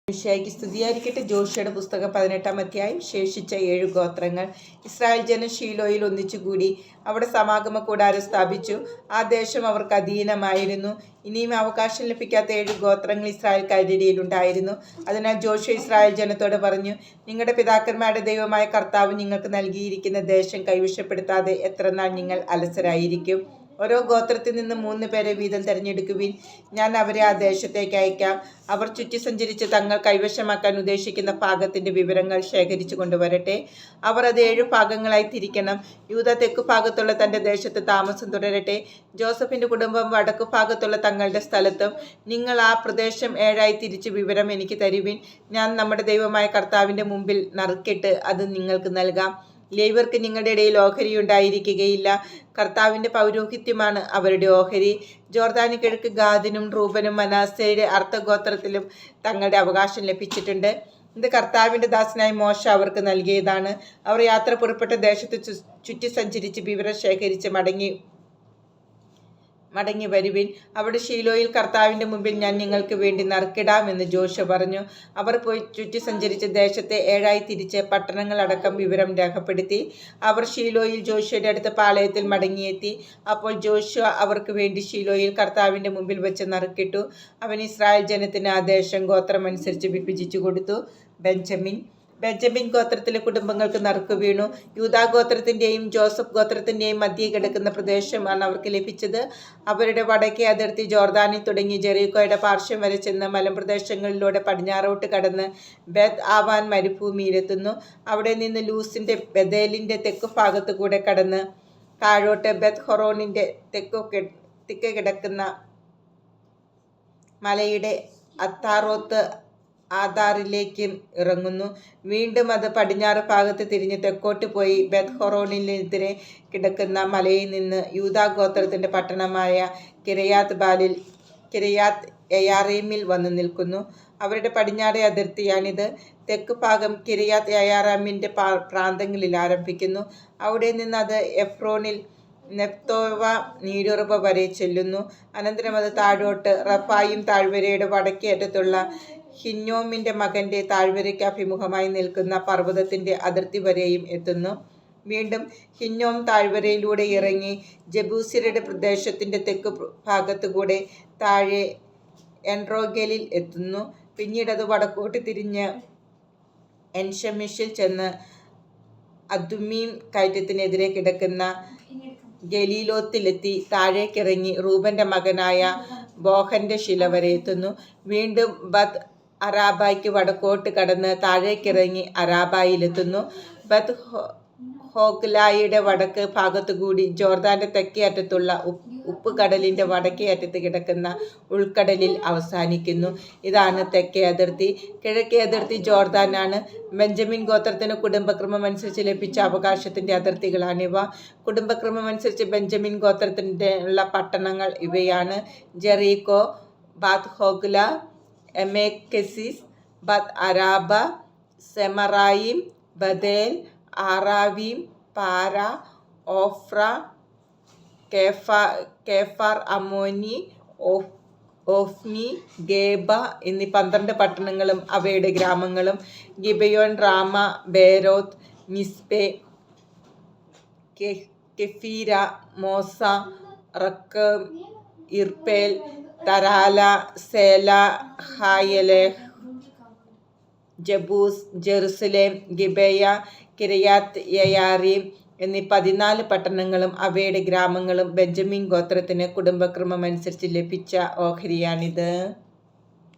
മിശിഹായ്ക്ക് സ്തുതിയായിരിക്കട്ടെ. ജോഷിയുടെ പുസ്തകം 18-ാം അധ്യായം. ശേഷിച്ച 7 ഗോത്രങ്ങൾ. ഇസ്രായേൽ ജനം ഷീലോയിൽ ഒന്നിച്ചുകൂടി അവിടെ സമാഗമ കൂടാരം സ്ഥാപിച്ചു. ആ ദേശം അവർക്ക് അധീനമായിരുന്നു. ഇനിയും അവകാശം ലഭിക്കാത്ത 7 ഗോത്രങ്ങൾ ഇസ്രായേൽക്കാരുടെ ഇടയിലുണ്ടായിരുന്നു. അതിനാൽ ജോഷുവ ഇസ്രായേൽ ജനത്തോട് പറഞ്ഞു, നിങ്ങളുടെ പിതാക്കന്മാരുടെ ദൈവമായ കർത്താവ് നിങ്ങൾക്ക് നൽകിയിരിക്കുന്ന ദേശം കൈവശപ്പെടുത്താതെ എത്ര നാൾ നിങ്ങൾ അലസരായിരിക്കും? ഓരോ ഗോത്രത്തിൽ നിന്ന് 3 പേരെ വീതം തിരഞ്ഞെടുക്കുവിൻ. ഞാൻ അവരെ ആ ദേശത്തേക്ക് അയക്കാം. അവർ ചുറ്റി സഞ്ചരിച്ച് തങ്ങൾ കൈവശമാക്കാൻ ഉദ്ദേശിക്കുന്ന ഭാഗത്തിന്റെ വിവരങ്ങൾ ശേഖരിച്ചു കൊണ്ടുവരട്ടെ. അവർ അത് 7 ഭാഗങ്ങളായി തിരിക്കണം. യൂദ തെക്കു ഭാഗത്തുള്ള തന്റെ ദേശത്ത് താമസം തുടരട്ടെ. ജോസഫിന്റെ കുടുംബം വടക്കു ഭാഗത്തുള്ള തങ്ങളുടെ സ്ഥലത്തും. നിങ്ങൾ ആ പ്രദേശം 7ആയി തിരിച്ച് വിവരം എനിക്ക് തരുവിൻ. ഞാൻ നമ്മുടെ ദൈവമായ കർത്താവിന്റെ മുമ്പിൽ നറുക്കിട്ട് അത് നിങ്ങൾക്ക് നൽകാം. ലേവ്യർക്ക് നിങ്ങളുടെ ഇടയിൽ ഓഹരി ഉണ്ടായിരിക്കുകയില്ല. കർത്താവിന്റെ പൗരോഹിത്യമാണ് അവരുടെ ഓഹരി. ജോർദാന് കിഴക്ക് ഗാദിനും റൂബനും മനാസയുടെ അർത്ഥഗോത്രത്തിലും തങ്ങളുടെ അവകാശം ലഭിച്ചിട്ടുണ്ട്. ഇത് കർത്താവിന്റെ ദാസനായ മോശ അവർക്ക് നൽകിയതാണ്. അവർ യാത്ര പുറപ്പെട്ട ദേശത്ത് ചുറ്റി സഞ്ചരിച്ച് വിവരം ശേഖരിച്ച് മടങ്ങി വരുവിൻ. അവിടെ ഷീലോയിൽ കർത്താവിന്റെ മുമ്പിൽ ഞാൻ നിങ്ങൾക്ക് വേണ്ടി നറുക്കിടാമെന്ന് ജോഷുവ പറഞ്ഞു. അവർ പോയി ചുറ്റി സഞ്ചരിച്ച് ദേശത്തെ 7ആയി തിരിച്ച് പട്ടണങ്ങളടക്കം വിവരം രേഖപ്പെടുത്തി. അവർ ഷീലോയിൽ ജോഷുവയുടെ അടുത്ത പാളയത്തിൽ മടങ്ങിയെത്തി. അപ്പോൾ ജോഷുവ അവർക്ക് വേണ്ടി ഷീലോയിൽ കർത്താവിന്റെ മുമ്പിൽ വെച്ച് നറുക്കിട്ടു. അവൻ ഇസ്രായേൽ ജനത്തിന് ആ ദേശം ഗോത്രമനുസരിച്ച് വിഭജിച്ചു കൊടുത്തു. ബെഞ്ചമിൻ ഗോത്രത്തിലെ കുടുംബങ്ങൾക്ക് നറുക്ക് വീണു. യൂദാ ഗോത്രത്തിന്റെയും ജോസഫ് ഗോത്രത്തിന്റെയും മധ്യേ കിടക്കുന്ന പ്രദേശമാണ് അവർക്ക് ലഭിച്ചത്. അവരുടെ വടക്കേ അതിർത്തി ജോർദാനിൽ തുടങ്ങി ജെറീക്കോയുടെ പാർശ്വം വരെ ചെന്ന് മലമ്പ്രദേശങ്ങളിലൂടെ പടിഞ്ഞാറോട്ട് കടന്ന് ബെത് ആവാൻ മരുഭൂമിയിലെത്തുന്നു. അവിടെ നിന്ന് ലൂസിന്റെ ബഥേലിന്റെ തെക്കു ഭാഗത്തു കൂടെ കടന്ന് താഴോട്ട് ബെത് ഹൊറോണിന്റെ തെക്ക് കിടക്കുന്ന മലയുടെ അത്താറോത്ത് ആധാറിലേക്കും ഇറങ്ങുന്നു. വീണ്ടും അത് പടിഞ്ഞാറ് ഭാഗത്ത് തിരിഞ്ഞ് തെക്കോട്ട് പോയി ബെത് ഹൊറോണിനെതിരെ കിടക്കുന്ന മലയിൽ നിന്ന് യൂദാ ഗോത്രത്തിന്റെ പട്ടണമായ കിരയാത്ത് യയാറീമിൽ വന്നു നിൽക്കുന്നു. അവരുടെ പടിഞ്ഞാറേ അതിർത്തിയാണിത്. തെക്ക് ഭാഗം കിരയാത്ത് യയാറാമിന്റെ പ്രാന്തങ്ങളിൽ ആരംഭിക്കുന്നു. അവിടെ നിന്ന് അത് എഫ്രോനിൽ നെപ്തോവ നീരുറവ് വരെ ചെല്ലുന്നു. അനന്തരം അത് താഴോട്ട് റഫായിം താഴ്വരയുടെ വടക്കേ അറ്റത്തുള്ള ഹിന്നോമിന്റെ മകന്റെ താഴ്വരയ്ക്ക് അഭിമുഖമായി നിൽക്കുന്ന പർവ്വതത്തിന്റെ അതിർത്തി വരെയും എത്തുന്നു. വീണ്ടും ഹിന്നോം താഴ്വരയിലൂടെ ഇറങ്ങി ജബൂസ്യരുടെ പ്രദേശത്തിന്റെ തെക്ക് ഭാഗത്തുകൂടെ താഴെ എൻറോഗേലിൽ എത്തുന്നു. പിന്നീട് അത് വടക്കോട്ട് തിരിഞ്ഞ് എൻഷമിഷിൽ ചെന്ന് അദുമ്മീം കയറ്റത്തിനെതിരെ കിടക്കുന്ന ഗലീലോത്തിലെത്തി താഴേക്കിറങ്ങി റൂബന്റെ മകനായ ബോഹന്റെ ശില വരെ എത്തുന്നു. വീണ്ടും ബത് അറാബായ്ക്ക് വടക്കോട്ട് കടന്ന് താഴേക്കിറങ്ങി അറാബായിലെത്തുന്നു. ബത് ഹോഗ്ലായുടെ വടക്ക് ഭാഗത്തുകൂടി ജോർദാന്റെ തെക്കേ അറ്റത്തുള്ള ഉപ്പുകടലിന്റെ വടക്കേ അറ്റത്ത് കിടക്കുന്ന ഉൾക്കടലിൽ അവസാനിക്കുന്നു. ഇതാണ് തെക്കേ അതിർത്തി. കിഴക്കേ അതിർത്തി ജോർദാനാണ്. ബെഞ്ചമിൻ ഗോത്രത്തിന് കുടുംബക്രമം അനുസരിച്ച് ലഭിച്ച അവകാശത്തിന്റെ അതിർത്തികളാണിവ. കുടുംബക്രമം അനുസരിച്ച് ബെഞ്ചമിൻ ഗോത്രത്തിന്റെ ഉള്ള പട്ടണങ്ങൾ ഇവയാണ്: ജെറീക്കോ, ബാത് ഹോഗ്ല, എമേക്കെസിസ്, ബത് അരാബ, സെമറായിം, ബഥേൽ, ആറാവീം, പാര, ഓഫ്ര, കേഫാർ അമ്മോനി, ഓഫ്നി, ഗേബ എന്നീ 12 പട്ടണങ്ങളും അവയുടെ ഗ്രാമങ്ങളും. ഗിബയോൻ, റാമ, ബേരോത്ത്, മിസ്പെ, കെഫീര, മോസ, റക്കേം, ഇർപേൽ, തരാല, സേല, ഹായലേഹ്, ജബൂസ്, ജെറുസലേം, ഗിബെയ, കിരയാത്ത് യയാരീം എന്നീ 14 പട്ടണങ്ങളും അവയുടെ ഗ്രാമങ്ങളും ബെഞ്ചമിൻ ഗോത്രത്തിന് കുടുംബക്രമം അനുസരിച്ച് ലഭിച്ച ഓഹരിയാണിത്.